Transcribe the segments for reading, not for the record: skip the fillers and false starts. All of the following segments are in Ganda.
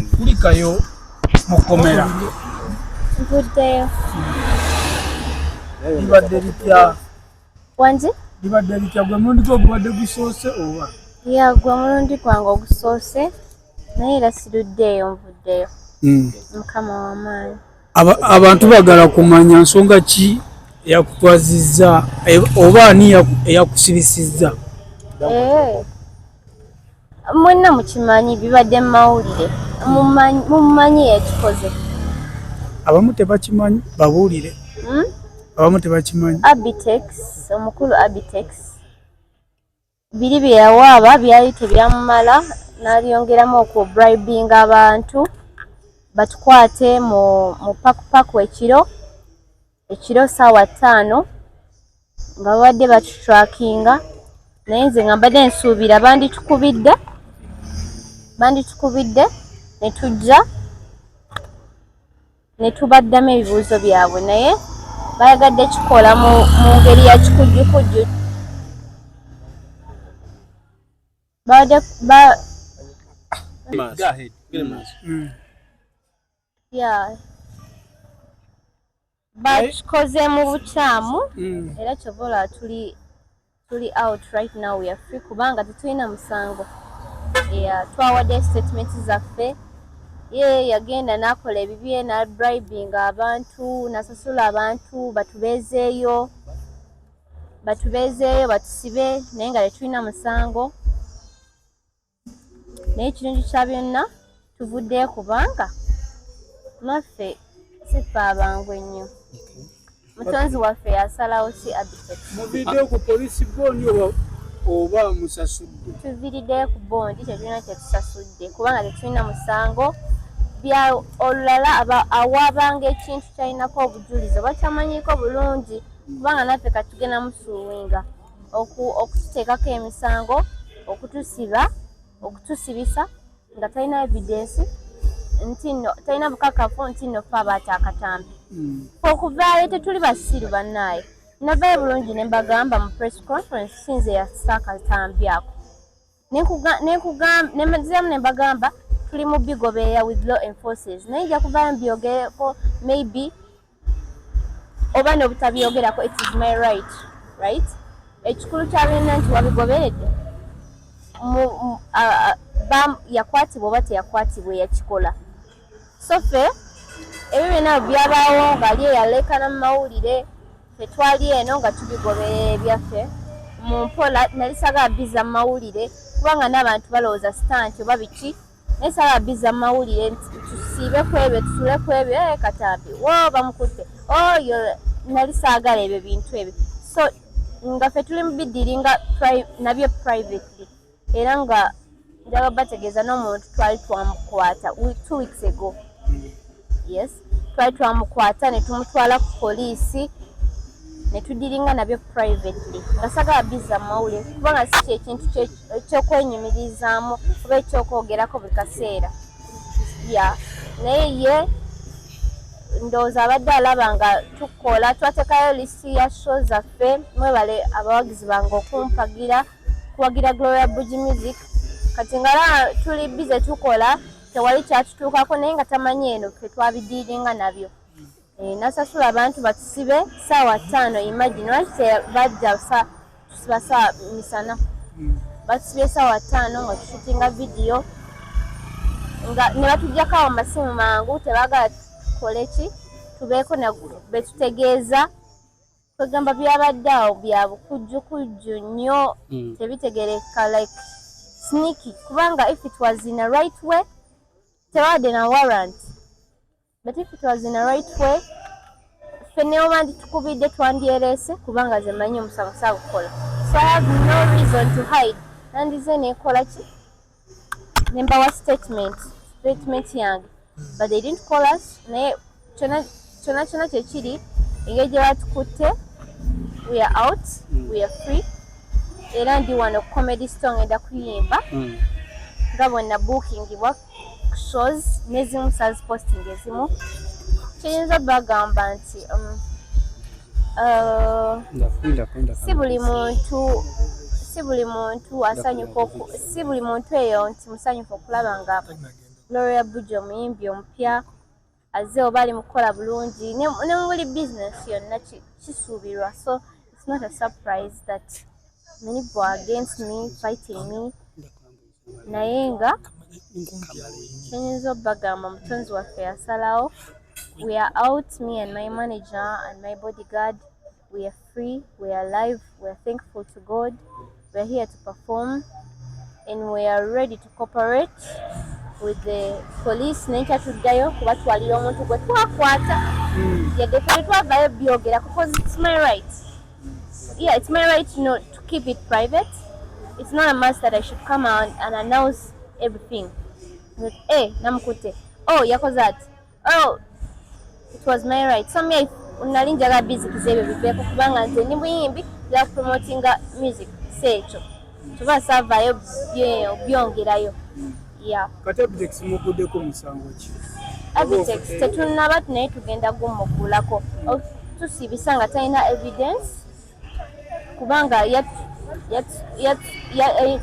kulikayo mu Komera Mvuddeyo. libadde litya Wangi? libadde litya gwe mulundi gwo gubadde gusoose oba Ya gwe mulundi gwange ogusoose naye era siruddeeyo nvuddeyo. Mukama w'amaanyi. abantu bagala kumanya nsonga ki eyakutwazizza oba ani eyakusibisizza mwenna mukimanyi bibadde mu mawulire mumanyi ekikoze abamu tebakimanyi babuulire abamu tebakimanyi Abitex omukulu Abitex biri bye yawaaba byali tebyamumala n'alyongeramu okubribinga abantu batukwate mu paku ekiro ssaawa 5 nga babadde batutrakinga naye nze nga mbadde nsuubira banditukubidde ne tujja ne tubaddamu ebibuuzo byabwe naye bayagadde kikola mu ngeri ya kikujjukujju bakikoze mu bukyamu era kyobola tuli out right now, we are free kubanga tetulina musango. Twawadde statement zaffe ye yagenda n'akola ebibye na bribing abantu nasasula abantu batubeezeeyo batusibe naye nga tetulina musango naye ekirungi kya byonna tuvuddeyo kubanga naffe sifa abangu ennyo mutonzi waffe yasalawo si Abitex. Muviddeyo ku poliisi bondi oba musasudde? Tuviriddeyo ku bondi tetulina kyetusasudde kubanga tetulina musango bya olulala awaabanga ekintu kyalinako obujulizi oba kyamanyiko bulungi kubanga naffe katugenda musuuwinga okututeekako emisango okutusibisa nga talina evidence nti no talina bukakafu nti no ffe abaata akatambi okuvaayo tetuli basiru bannaaye navaayo bulungi ne mbagamba mu press conference sinze yassa akatambi ako nemaziramu ne mbagamba tuli mu bigobeeya with law enforcers naye nja kuvaayo mbyogereko maybe oba n'obutabyogerako it is my right ekikulu kya byonna nti wabigoberedde yakwatibwa oba teyakwatibwa eyakikola so ffe ebyo byonna byabaawo ng'ali eyaleekana mu mawulire tetwali eno nga tubigoberera ebyaffe mu mpola nali saagala biza mu mawulire kubanga n'abantu balowooza sitanti oba biki naye saagala biza mu mawulire nti tusiibe ku ebyo tusule ku ebyo katambi wo bamukutte oyo nali saagala ebyo bintu ebyo so nga ffe tuli mu bidiringa nabyo privately era nga njagala bategeeza n'omuntu twali twamukwata 2 weeks ago yes twali twamukwata ne tumutwala ku poliisi ne tudiringa nabyo privately nga saagala biza mu mawulire kubanga si kyekintu ekyokwenyumirizaamu oba ekyokwogerako buli kaseera naye ye ndowooza abadde alaba nga tukola twateekayo lisiti ya show zaffe mwebale abawagizi bange okumpagira kuwagira Gloria Buggie Music kati nga tuli bize tukola tewali kyatutuukako naye nga tamanyi eno ffe twabidiringa nabyo nasasula abantu batusibe ssaawa 5 imagine lwaki bajja tusiba ssaawa misana batusibye ssaawa 5 nga tushutinga vidiyo nga ne batuggyako awo masimu mangu tebaagala tukole ki tubeeko betutegeeza kwegamba byabadde awo bya bukujjukujju nnyo tebitegereka like sneaky kubanga if it was in a right way tewadde na warrant but if it was in a right way feneo bandi tukubidde twandyereese kubanga ze manyi omusango saagukola so I have no reason to hide nandize nekola ki nembawa statement yange but they didn't call us naye kyona kyekiri engeri gye batukutte we are out we are free era ndi wano comedy store ngenda kuyimba nga bonna bookingibwa shows nezimu sales posting ezimu kiyinza bagamba nti si buli muntu asanyuka si buli muntu eyo nti musanyufu okulaba nga Gloria Buggie omuyimbi omupya azze oba ali mukola bulungi ne muli business yonna kisuubirwa, so it's not a surprise that many people are against me, fighting me. Naye nga kyenyinza obbagamba mutonzi waffe yasalawo. We are out, me and my manager and my bodyguard. We are free, we are alive, we are thankful to God. We are here to perform and we are ready to cooperate with the police. Nenkyatuddayo kubatwalira omuntu gwe twakwata yadde ffe twavayo byogera because it's my right. Yeah, it's my right to keep it private. It's not a must that I should come out and announce everything. That, hey, namukute. Oh, yakoze that. Oh, it was my right. So me nali njaga busy kizebe bibeko kubanga nze ndi muyimbi ya promoting music secho. Tuba savayo byongerayo. Yeah. Kati Abitex Amuguddeko Emissango ki? Abitex tetunaba naye tugenda gumugulako. Tusibisanga talina evidence kubanga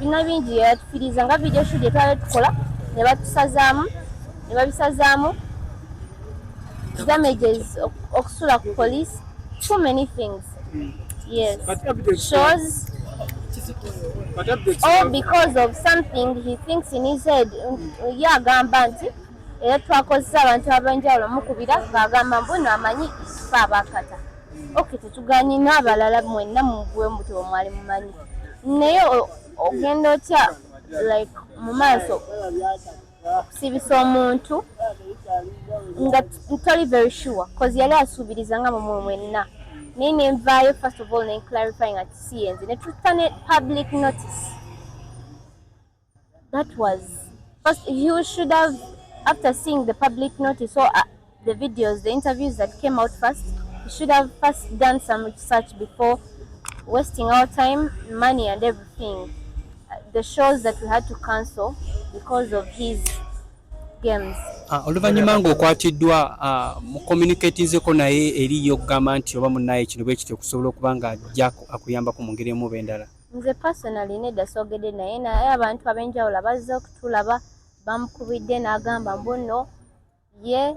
bina bingi yatufiriza nga video shoot yetwala tukola ne batusazaamu ne babisazaamu damages okusula ku police, too many things. Yes, shows all because of something he thinks in his head. Yagamba nti era twakozesa abantu abanjawulo mukubira ng'agamba mbuno amanyi fe abakata. Okay, tetuganye n'abalala mwenna mugwe mbuto omwali mumanyi naye ogenda otya like mu maaso okusibisa omuntu nga toli very sure cause yali asuubiriza nga mumwe mwenna naye nenvaayo first of all clarifying ati siyenze ne tutta ne public notice. That was first, you should have, after seeing the public notice or the videos, the interviews that came out first, you should have first done some research before wasting our time, money and everything. The shows that we had to cancel because of his games. Oluvannyuma ng'okwatiddwa mu communicatingzeko naye eriyo okugamba nti oba munnaye kino bwe kityo okusobola okuba nga ajja akuyambako mu ngeri emu oba endala. Nze personally nedda soogedde naye abantu ab'enjawulo bazze okutulaba bamukubidde n'agamba mbuno ye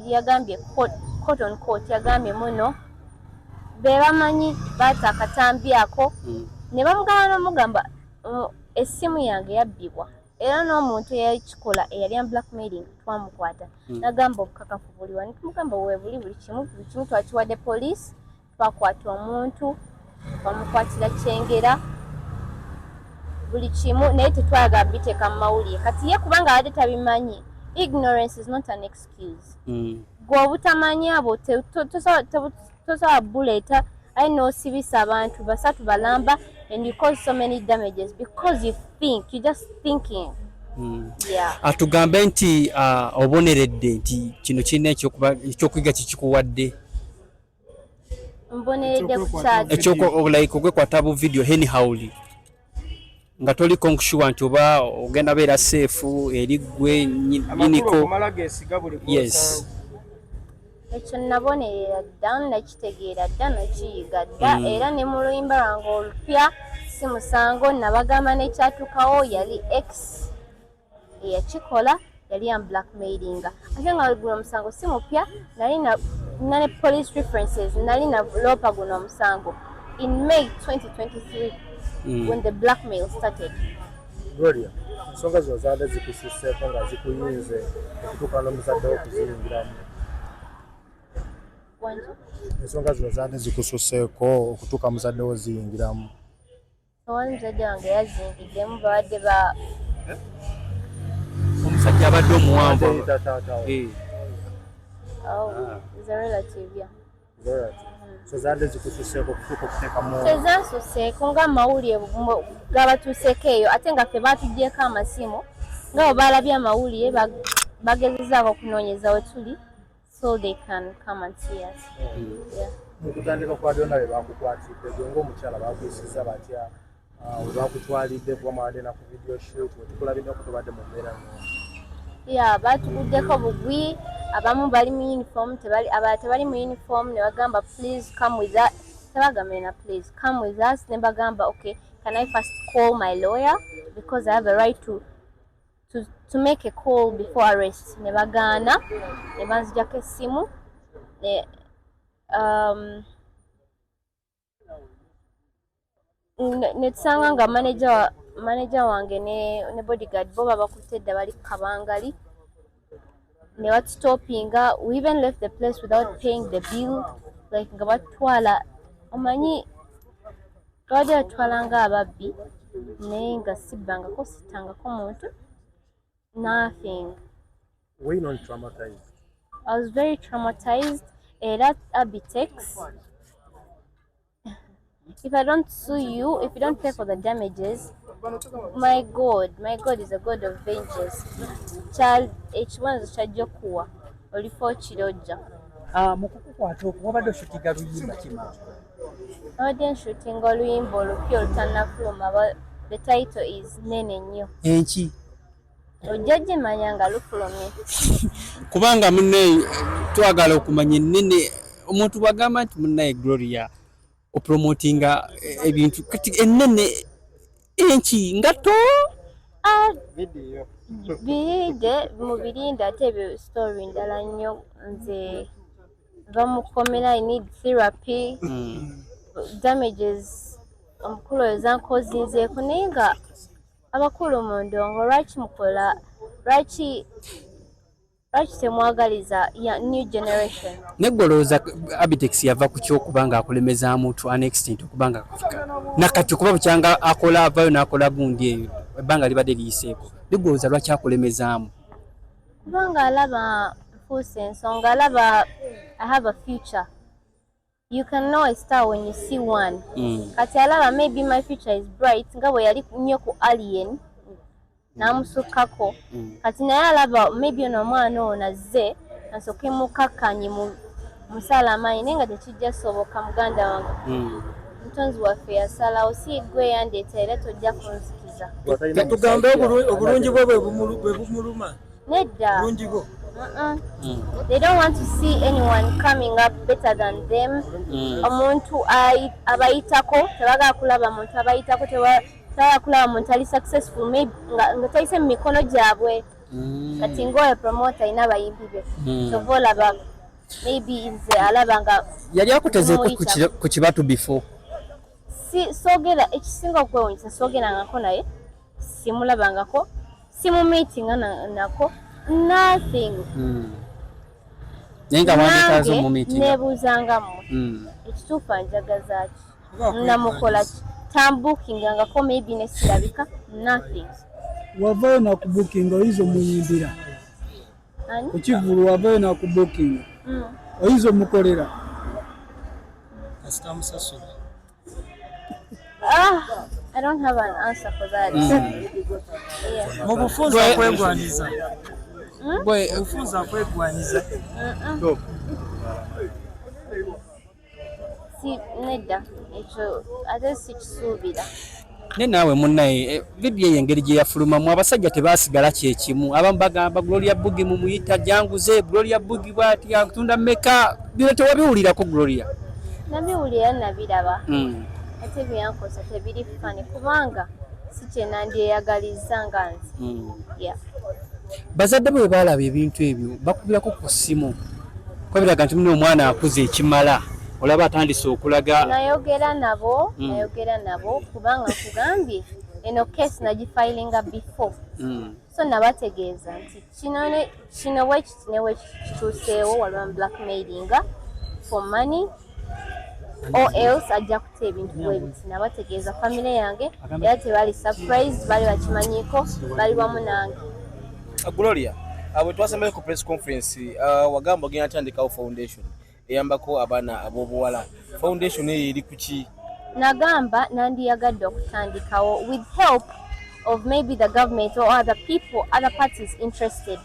yagambye court on court yagambye muno be bamanyi baata akatambi ako ne bamugamba n'omugamba essimu yange yabbibwa era n'omuntu eyakikola eyali blackmailing twamukwata n'agamba obukakafu buliwa nitumugamba weebuli buli kimu twakiwadde police twakwata omuntu bamukwatira kyengera buli kimu naye tetwagala biteeka mu mawulire kati ye kubanga abadde tabimanyi. Ignorance is not an excuse. Gwe obutamanya abo tosobola buleeta aye n'osibisa abantu basatu balamba and you cause so many damages because you think, you're just thinking. Yeah. Atugambe nti oboneredde nti kino kirina ekyokuyiga kikikuwadde. Mboneredde kukyali. Like okwekwata bu video anyhowly. Nga toli konkushuwa nti oba ogenda beera safe eri gwe nyiniko. Yes. Ekyo nabonerera dda nakitegeera dda nakiyiga dda era ne mu luyimba lwange olupya si musango nabagamba nekyatukawo yali ex eyakikola yali ya blackmailinga ate nga guno omusango si mupya nali ne police references nali na lopa guno omusango in May 2023 when the blackmail started. Gloria, ensonga zo zaadde zikususeeko nga zikuyinze okutuuka n'omuzadde okuziyingiramu. Ensonga zino zaadde zikususeeko okutuuka muzadde wo ziyingiramu. Tewali muzadde wange yazingidemu babadde ba omusajja abadde omuwanvu. Is a relative, yeah. So zaadde zikususeeko okutuuka okuteekamu. Tezansuseeko nga amawulire gabatuuseeko eyo ate nga ffe baatuggyeko amasimu nga bwe baalabye amawulire bagezezaako okunoonyeza we tuli so they can come and see us. Mukutandika okwadde nabe bakukwatidde gwe ng'omukyala baakuyisizza batya we bakutwalidde kuba mwadde na ku video shoot wetukulabidde ko tubadde mu mbeera yeah, batuguddeko bugwi abamu bali mu uniform abalala tebali mu uniform ne bagamba please come with us. Tebagambye na please come with us ne bagamba okay, can I first call my lawyer because I have a right to to make a call before arrest. Ne bagaana, ne banzijako essimu, ne tusanga nga manager wange ne bodyguard bo babakutte edda bali kabangali. Ne batutopinga. We even left the place without paying the bill. Like nga batwala, omanyi twali atwalanga ababbi naye nga sibbangako sittangako muntu. Nothing. Were you not traumatized? I was very traumatized. That Abitex, if I don't sue you, if you don't pay for the damages, my God is a God of vengeance. Child, ekibanza kyajja kuwa olifo kirojja. Mukukukwata okwo wabadde oshutinga luyimba kima? Abadde nshutinga oluyimba olupya olutannafuluma. The title is Nene Nnyo. Enki Ojjajja manya nga lufulumye. kubanga munne twagala okumanya ennene omuntu bagamba nti munnaye Gloria opromotinga ebintu kati ennene enki ngato Video. Birinde mubirinde ate ebyo story ndala nnyo. Nze va mu Komera, I need therapy. Damages omukulu ezankozinzeeko naye nga abakulu mu ndongo lwaki mukola, lwaki temwagaliza new generation? neggolooza Abitex yava ku kyokubanga akulemezaamu to an extent okubanga akufika nakati okuba bukyanga akola avayo n'akola gundi eyo ebbanga libadde liyiseeko. Biggolooza lwaki akulemezaamu? Kubanga alaba nfuuse ensonga, alaba I have a future. You can know a star when you see one. Kati alaba maybe my future is bright nga bwe yali nnyo ku Alien n'amusukkako. Kati naye alaba maybe ono omwana ono azze asooke mukakkanye mu musaalamaanyi naye nga tekijja soboka. Muganda wange Mutonzi waffe yasalawo si gwe yandeeta era tojja kunzikiza. Tugambe obulungi bwe bumuluma. Nedda. Bulungi bwo. They don't want to see anyone coming up better than them. Omuntu abayitako tebagala kulaba muntu abayitako, tebagala kulaba muntu ali successful maybe nga tayise mu mikono gyabwe. Kati ng'oyo promoter ayina abayimbi be kyova olaba maybe nze alaba nga yali akutezeeko ku kibatu before. Soogera ekisinga okwewuunyisa soogerangako naye, simulabangako, simumeetinga nako, nothing. Naye nga mwandikaazo mu meeting. Neebuuzangamu ekituufu anjagaza ki, namukola ki, tambuukingangako maybe ne sirabika, nothing. Wavayo nakubukinga oyinza omuyimbira ku Kivulu, wavayo nakubukinga oyinza omukolera kasita musasula. I don't have an answer for that. Yeah. Mu bufunza kwegwaniza. Bufunza kwegwaniza. Si nedda ekyo ate sikisuubira. Ne naawe munnaye vidiyo engeri gye yafulumamu abasajja tebaasigala kyekimu. Abamu bagamba Gloria Buggie mumuyita janguze, Gloria Buggie bw'ati akutunda mmeka. Bino tewabiwulirako Gloria? Nabiwulira nabiraba. Ate byankosa tebiri fani kubanga si kye nandyeyagaliza nga nze. Bazadde bwe baalaba ebintu ebyo bakubirako ku ssimu kwebiraga nti muno omwana akuze ekimala, olaba atandise okulaga. Nayogera nabo kubanga nkugambye eno case nagifilinga before. So nabategeeza nti kino wekiti ne wekituuseewo waliwo blackmailinga for money or else ajja kuta ebintu bwebiti. Nabategeeza family yange era tebali surprise, bali bakimanyiiko, bali wamu nange. Gloria, abo twasembe ku press conference wagamba ogenda atandikawo foundation eyambako abaana ab'obuwala. Foundation eyo eri kuki? Nagamba nandiyagadde okutandikawo with help of maybe the government or other people, other parties interested.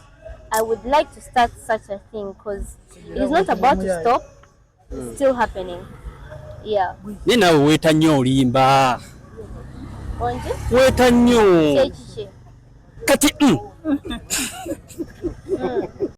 I would like to start such a thing because it is not about to stop. It's still happening. Yeah. Ne naawe weeta nnyo olimba. Onje? Weeta nnyo. Kiki? Kati